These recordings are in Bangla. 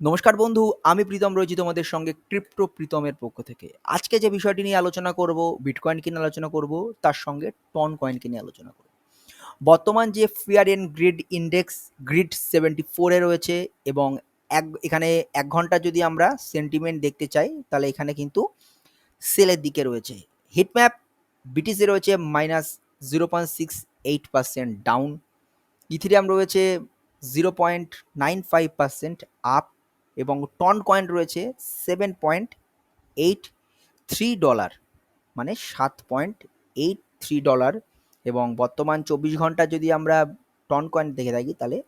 নমস্কার বন্ধু, আমি প্রীতম রয়েছি তোমাদের সঙ্গে ক্রিপ্টো প্রীতমের পক্ষ থেকে। আজকে যে বিষয়টি নিয়ে আলোচনা করব, বিটকয়েনকে নিয়ে আলোচনা করব, তার সঙ্গে টন কয়েনকে নিয়ে আলোচনা করব। বর্তমান যে fear and greed index greed 74 রয়েছে এবং এখানে 1 ঘন্টা যদি আমরা সেন্টিমেন্ট দেখতে চাই তাহলে এখানে কিন্তু সেলের দিকে রয়েছে। হিটম্যাপ বিটিসি রয়েছে -0.68% ডাউন, ইথিরিয়াম রয়েছে 0.95% আপ এবং টন কয়েন রয়েছে $7.83, মানে $7.83। এবং বর্তমান 24 ঘন্টা যদি আমরা টন কয়েন দেখে থাকি তাহলে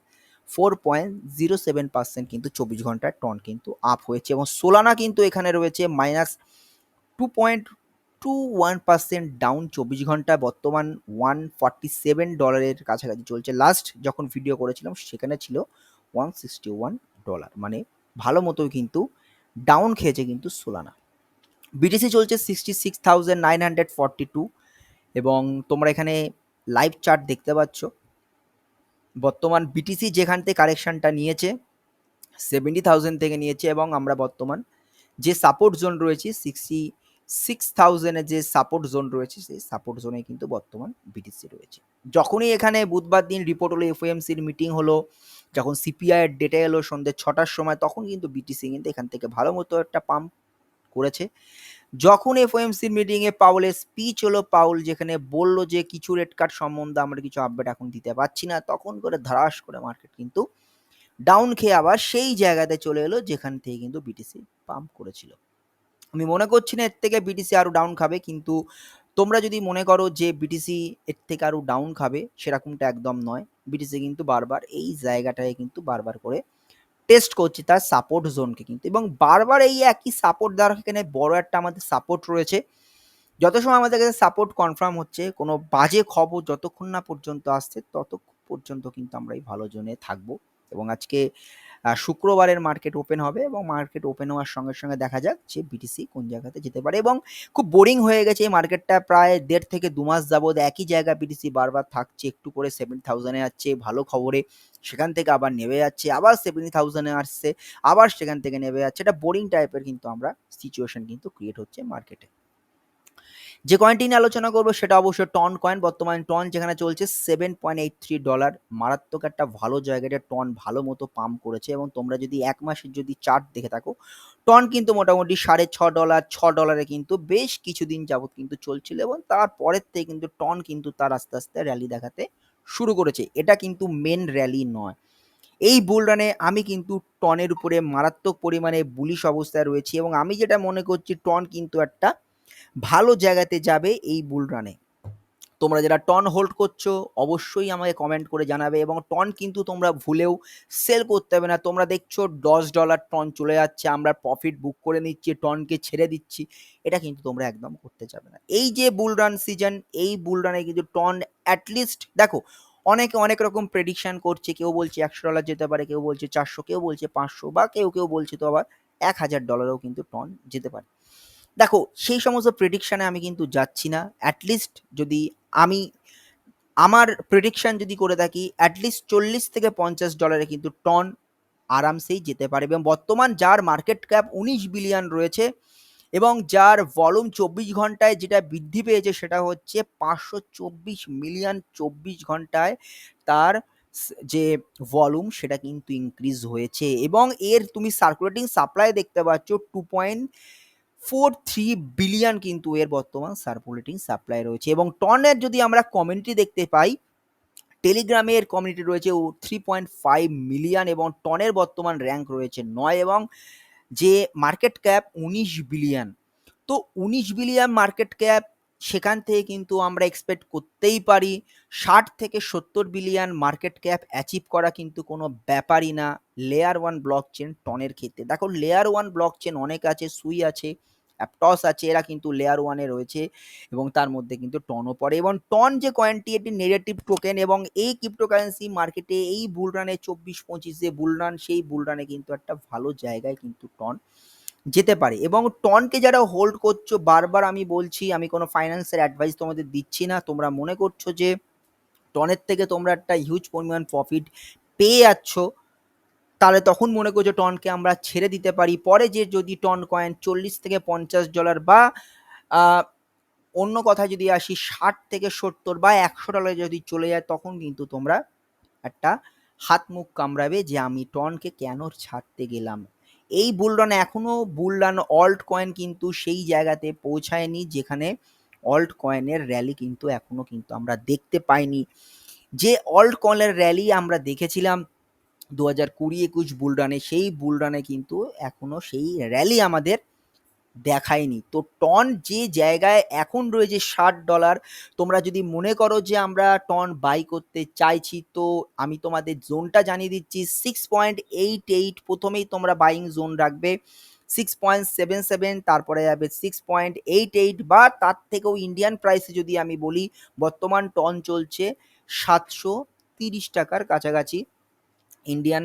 4.07% কিন্তু 24 ঘন্টার টন কিন্তু আপ হয়েছে এবং সোলানা কিন্তু এখানে রয়েছে -2.21% ডাউন 24 ঘন্টা। বর্তমান $147 কাছাকাছি চলছে। লাস্ট যখন ভিডিও করেছিলাম সেখানে ছিল $161, মানে ভালো মতো কিন্তু ডাউন খেয়েছে কিন্তু সোলানা। বিটিসি চলছে 66,942 এবং তোমরা এখানে লাইভ চার্ট দেখতে পাচ্ছ। বর্তমান বিটিসি যেখান থেকে কারেকশনটা নিয়েছে 70,000 থেকে নিয়েছে এবং আমরা বর্তমান যে সাপোর্ট জোন রয়েছে 66,000 এর যে সাপোর্ট জোন রয়েছে সেই সাপোর্ট জোনে কিন্তু বর্তমান বিটিসি রয়েছে। যখনই এখানে বুধবার দিন রিপোর্ট হলো, এফওএমসির মিটিং হলো, যখন সিপিআই এর ডেটা এলো সন্ধ্যে 6টার সময়, তখন কিন্তু বিটিসি কিন্তু এখান থেকে ভালো মতো একটা পাম্প করেছে। যখন এফওএমসির মিটিংয়ে পাউলের স্পিচ হলো, পাউল যেখানে বলল যে কিছু রেট কাট সম্বন্ধে আমরা কিছু আপডেট এখন দিতে পারছি না, তখন করে ধারাস করে মার্কেট কিন্তু ডাউন খেয়ে আবার সেই জায়গাতে চলে এলো যেখান থেকে কিন্তু বিটিসি পাম্প করেছিল। আমি মনে করছি না এর থেকে বিটিসি আরো ডাউন খাবে, কিন্তু তোমরা যদি মনে করো যে বিটিসি এর থেকে আরো ডাউন খাবে, সেরকমটা একদম নয়। বিটিসি কিন্তু বারবার এই জায়গাটায় কিন্তু বারবার করে টেস্ট করছে তার সাপোর্ট জোনকে কিন্তু, এবং বারবার এই একই সাপোর্ট দ্বারা এখানে বড় একটা আমাদের সাপোর্ট রয়েছে। যত সময় আমাদের কাছে সাপোর্ট কনফার্ম হচ্ছে, কোনো বাজে খবর যতক্ষণ না পর্যন্ত আসছে ততক্ষণ পর্যন্ত কিন্তু আমরা এই ভালো জোনে থাকবো। এবং আজকে শুক্রবারের মার্কেট ওপেন হবে এবং মার্কেট ওপেন হওয়ার সঙ্গে সঙ্গে দেখা যাক যে বিটিসি কোন জায়গাতে যেতে পারে। এবং খুব বোরিং হয়ে গেছে এই মার্কেটটা, প্রায় 1.5 থেকে 2 মাস যাবৎ একই জায়গায় বিটিসি বারবার থাকছে, একটু করে 7,000 এ যাচ্ছে ভালো খবরে, সেখান থেকে আবার নেমে যাচ্ছে, আবার 70,000 এ আসছে, আবার সেখান থেকে নেমে যাচ্ছে। এটা বোরিং টাইপের কিন্তু আমরা সিচুয়েশন কিন্তু ক্রিয়েট হচ্ছে মার্কেটে। যে কয়েনটি নিয়ে আলোচনা করবো সেটা অবশ্যই টন কয়েন। বর্তমানে টন যেখানে চলছে $7.83, মারাত্মক একটা ভালো জায়গাটা টন ভালো মতো পাম্প করেছে। এবং তোমরা যদি 1 মাসের যদি চার্ট দেখে থাকো, টন কিন্তু মোটামুটি $6.5 $6 কিন্তু বেশ কিছুদিন যাবৎ কিন্তু চলছিল এবং তারপরের থেকে কিন্তু টন কিন্তু তার আস্তে আস্তে র্যালি দেখাতে শুরু করেছে। এটা কিন্তু মেন র্যালি নয়। এই বুল রানে আমি কিন্তু টনের উপরে মারাত্মক পরিমাণে বুলিশ অবস্থায় রয়েছি এবং আমি যেটা মনে করছি টন কিন্তু একটা ভালো জায়গাতে যাবে এই বুল রানে। তোমরা যারা টন হোল্ড করছো অবশ্যই আমাকে কমেন্ট করে জানাবে এবং টন কিন্তু তোমরা ভুলেও সেল করতে হবে না। তোমরা দেখছো $10 টন চলে যাচ্ছে, আমরা প্রফিট বুক করে নিচ্ছি, টনকে ছেড়ে দিচ্ছি, এটা কিন্তু তোমরা একদম করতে যাবে না। এই যে বুল রান সিজন, এই বুল রানে কিন্তু টন অ্যাটলিস্ট দেখো, অনেকে অনেক রকম প্রেডিকশন করছে, কেউ বলছে $100 যেতে পারে, কেউ বলছে 400, কেউ বলছে 500, বা কেউ কেউ বলছে তো আবার $1,000ও কিন্তু টন যেতে পারে। দেখো সেই সমস্ত প্রেডিকশানে আমি কিন্তু যাচ্ছি না। অ্যাটলিস্ট যদি আমি আমার প্রেডিকশান যদি করে থাকি, অ্যাটলিস্ট $40 থেকে $50 কিন্তু টন আরামসেই যেতে পারে। এবং বর্তমান যার মার্কেট ক্যাপ 19 বিলিয়ন রয়েছে এবং যার ভলিউম 24 ঘন্টায় যেটা বৃদ্ধি পেয়েছে সেটা হচ্ছে 524 মিলিয়ন 24 ঘন্টায় তার যে ভলিউম সেটা কিন্তু ইনক্রিজ হয়েছে। এবং এর তুমি সার্কুলেটিং সাপ্লাই দেখতে পাচ্ছ 2.43 বিলিয়ন কিন্তু এর বর্তমান সার্কুলেটিং সাপ্লাই রয়েছে। এবং টনের যদি আমরা কমিউনিটি দেখতে পাই, টেলিগ্রামের কমিউনিটি রয়েছে 3.5 মিলিয়ন এবং টনের বর্তমান র্যাঙ্ক রয়েছে 9 এবং যে মার্কেট ক্যাপ 19 বিলিয়ন। তো 19 বিলিয়ন মার্কেট ক্যাপ, সেখান থেকে কিন্তু আমরা এক্সপেক্ট করতেই পারি 60 থেকে 70 বিলিয়ন মার্কেট ক্যাপ অ্যাচিভ করা কিন্তু কোনো ব্যাপারই না লেয়ার 1 ব্লক চেন টনের ক্ষেত্রে। দেখো লেয়ার 1 ব্লক চেন অনেক আছে, সুই আছে, অ্যাপটস আছে, এরা কিন্তু লেয়ার 1 এ রয়েছে এবং তার মধ্যে কিন্তু টনও পড়ে। এবং টন যে কয়েনটি এটি নেগেটিভ টোকেন এবং এই ক্রিপ্টোকারেন্সি মার্কেটে এই বুল রানে 24-25 যে বুল রান, সেই বুল রানে কিন্তু একটা ভালো জায়গায় কিন্তু টন যেতে পারে। এবং টনকে যারা হোল্ড করছো, বারবার আমি বলছি, আমি কোনো ফাইন্যান্সের অ্যাডভাইস তোমাদের দিচ্ছি না। তোমরা মনে করছো যে টনের থেকে তোমরা একটা হিউজ পরিমাণ প্রফিট পেয়ে যাচ্ছ, তাহলে তখন মনে করছো টনকে আমরা ছেড়ে দিতে পারি। পরে যে যদি টন কয়েন $40 থেকে $50 বা অন্য কথা যদি আসি $60 থেকে $70 বা $100 যদি চলে যায়, তখন কিন্তু তোমরা একটা হাত মুখ কামড়াবে যে আমি টনকে কেন ছাড়তে গেলাম। এই বুলরান এখনো বুলরান অল্ট কয়েন কিন্তু সেই জায়গাতে পৌঁছায়নি যেখানে অল্ট কয়েনের র্যালি কিন্তু এখনো কিন্তু আমরা দেখতে পাইনি। যে অল্ট কয়েনের র্যালি আমরা দেখেছিলাম 2020-21 বুলরানে, সেই বুলরানে কিন্তু এখনো সেই র্যালি আমাদের দেখায়নি। তো টন যে জায়গায় এখন রয়েছে $60, তোমরা যদি মনে করো যে আমরা টন বাই করতে চাইছি, তো আমি তোমাদের জোনটা জানিয়ে দিচ্ছি। 6.88 প্রথমেই তোমরা বাইং জোন রাখবে, 6.77 তারপরে যাবে 6.88 বা তার থেকেও ইন্ডিয়ান প্রাইসে যদি আমি বলি, বর্তমান টন চলছে $730 কাছাকাছি ইন্ডিয়ান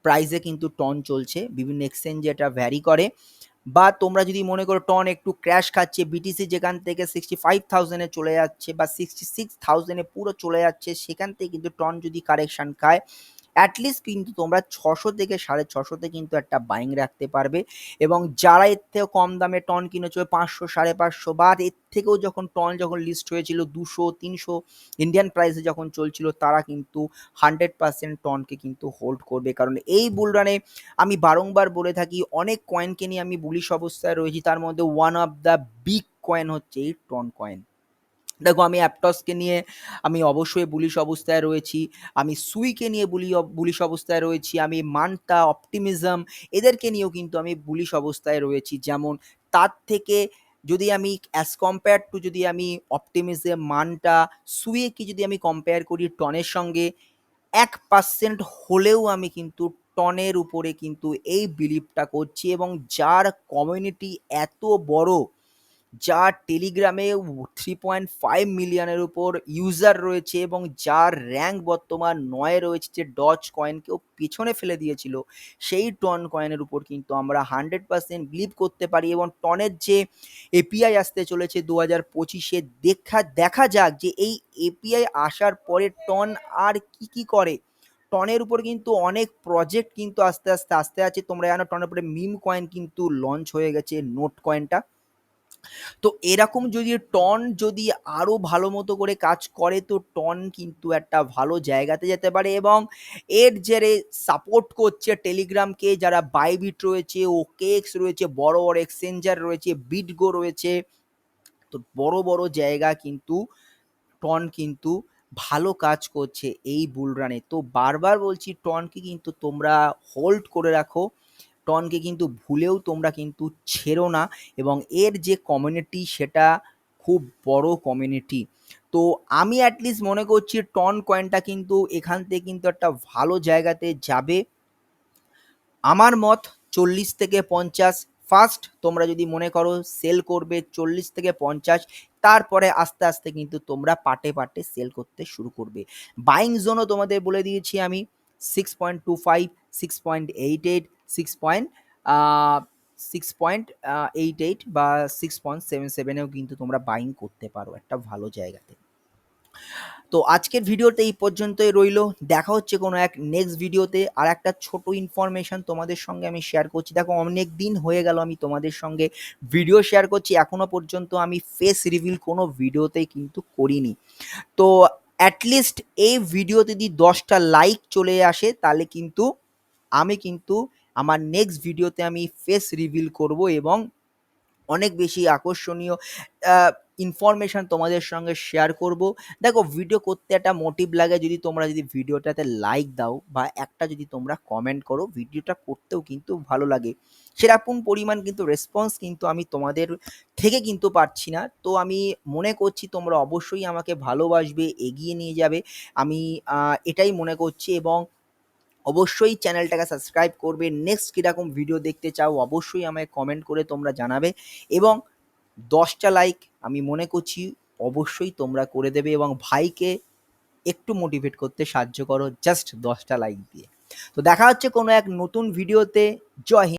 প্রাইসে কিন্তু টন চলছে, বিভিন্ন এক্সচেঞ্জে এটা ভ্যারি করে। বা তোমরা যদি মনে করো টন একটু ক্র্যাশ খাচ্ছে, বিটিসি যেখান থেকে 65,000-এ চলে যাচ্ছে বা 66,000-এ পুরো চলে যাচ্ছে, সেখান থেকে কিন্তু টন যদি কারেকশন খায়, অ্যাটলিস্ট কিন্তু তোমরা 600 থেকে 650-তে কিন্তু একটা বাইং রাখতে পারবে। এবং যারা এর থেকেও কম দামে টন কিনেছো 500, 550 বা এর থেকেও যখন টন যখন লিস্ট হয়েছিল 200, 300 ইন্ডিয়ান প্রাইসে যখন চলছিল, তারা কিন্তু 100% টনকে কিন্তু হোল্ড করবে। কারণ এই বুলরানে আমি বারংবার বলে থাকি, অনেক কয়েনকে নিয়ে আমি বুলিশ অবস্থায় রয়েছি, তার মধ্যে one of the big coin হচ্ছে এই টন কয়েন। দেখো আমি অ্যাপটসকে নিয়ে আমি অবশ্যই বুলিশ অবস্থায় রয়েছি, আমি সুইকে নিয়ে বুলিশ অবস্থায় রয়েছি, আমি মান্টা, অপটিমিজম এদেরকে নিয়েও কিন্তু আমি বুলিশ অবস্থায় রয়েছি। যেমন তার থেকে যদি আমি অ্যাজ কম্পেয়ার টু যদি আমি অপটিমিজম, মান্টা, সুইকে যদি আমি কম্পেয়ার করি টনের সঙ্গে, 1% হলেও আমি কিন্তু টনের উপরে কিন্তু এই বিলিভটা করছি। এবং যার কমিউনিটি এত বড়, যার টেলিগ্রামে 3.5 মিলিয়নের উপর ইউজার রয়েছে এবং যার র্যাঙ্ক বর্তমান 9 রয়েছে, যে ডজ কয়েনকেও পেছনে ফেলে দিয়েছিল, সেই টন কয়েনের উপর কিন্তু আমরা 100% বিলিভ করতে পারি। এবং টনের যে এপিআই আসতে চলেছে 2025-এ, দেখা যাক যে এই এপিআই আসার পরে টন আর কি করে। টনের উপর কিন্তু অনেক প্রজেক্ট কিন্তু আস্তে আস্তে আসতে আছে। তোমরা জানো টনের উপরে মিম কয়েন কিন্তু লঞ্চ হয়ে গেছে, নোট কয়েনটা। তো এরকম যদি টন যদি আরো ভালো মতো করে কাজ করে, তো টন কিন্তু একটা ভালো জায়গাতে যেতে পারে। এবং এর জেরে সাপোর্ট করছে টেলিগ্রামকে যারা বাইবিট রয়েছে, ওকেএক্স রয়েছে, বড় বড় এক্সচেঞ্জার রয়েছে, বিটগো রয়েছে। তো বড় বড় জায়গা কিন্তু টন কিন্তু ভালো কাজ করছে এই বুলরানে। তো বারবার বলছি, টনকে কিন্তু তোমরা হোল্ড করে রাখো, টনকে কিন্তু ভুলেও তোমরা কিন্তু ছেড়ো না। এবং এর যে কমিউনিটি, সেটা খুব বড় কমিউনিটি। তো আমি অ্যাটলিস্ট মনে করছি টন কয়েনটা কিন্তু এখান থেকে কিন্তু একটা ভালো জায়গাতে যাবে। আমার মত 40 থেকে 50, ফার্স্ট তোমরা যদি মনে করো সেল করবে 40 থেকে 50, তারপরে আস্তে আস্তে কিন্তু তোমরা পাটে পাটে সেল করতে শুরু করবে। বাইং জোনও তোমাদের বলে দিয়েছি আমি, 6.25, 6.88, 6.88 বা 6.77-এও কিন্তু তোমরা বাইং করতে পারো একটা ভালো জায়গাতে। তো আজকের ভিডিওতে এই পর্যন্তই রইলো। দেখা হচ্ছে কোনো এক নেক্সট ভিডিওতে। আর একটা ছোট ইনফরমেশন তোমাদের সঙ্গে আমি শেয়ার করছি। দেখো অনেক দিন হয়ে গেল আমি তোমাদের সঙ্গে ভিডিও শেয়ার করছি, এখনো পর্যন্ত আমি ফেস রিভিল কোনো ভিডিওতেই কিন্তু করিনি। তো অ্যাটলিস্ট এই ভিডিওতে যদি 10টা লাইক চলে আসে, তাহলে কিন্তু আমি কিন্তু আমার নেক্সট ভিডিওতে আমি ফেস রিভিল করব এবং অনেক বেশি আকর্ষণীয় ইনফরমেশন তোমাদের সঙ্গে শেয়ার করব। দেখো ভিডিও করতে একটা মোটিভ লাগে, যদি তোমরা যদি ভিডিওটাতে লাইক দাও বা একটা যদি তোমরা কমেন্ট করো, ভিডিওটা করতেও কিন্তু ভালো লাগে। সেরকম পরিমাণ কিন্তু রেসপন্স কিন্তু আমি তোমাদের থেকে কিন্তু পাচ্ছি না। তো আমি মনে করছি তোমরা অবশ্যই আমাকে ভালোবাসবে, এগিয়ে নিয়ে যাবে, আমি এটাই মনে করছি। এবং অবশ্যই চ্যানেলটাকে সাবস্ক্রাইব করবে। নেক্সট কীরকম ভিডিও দেখতে চাও অবশ্যই আমায় কমেন্ট করে তোমরা জানাবে। এবং 10টা লাইক আমি মনে করছি অবশ্যই তোমরা করে দেবে এবং ভাইকে একটু মোটিভেট করতে সাহায্য করো জাস্ট 10টা লাইক দিয়ে। তো দেখা হচ্ছে কোনো এক নতুন ভিডিওতে। জয় হিন্দ।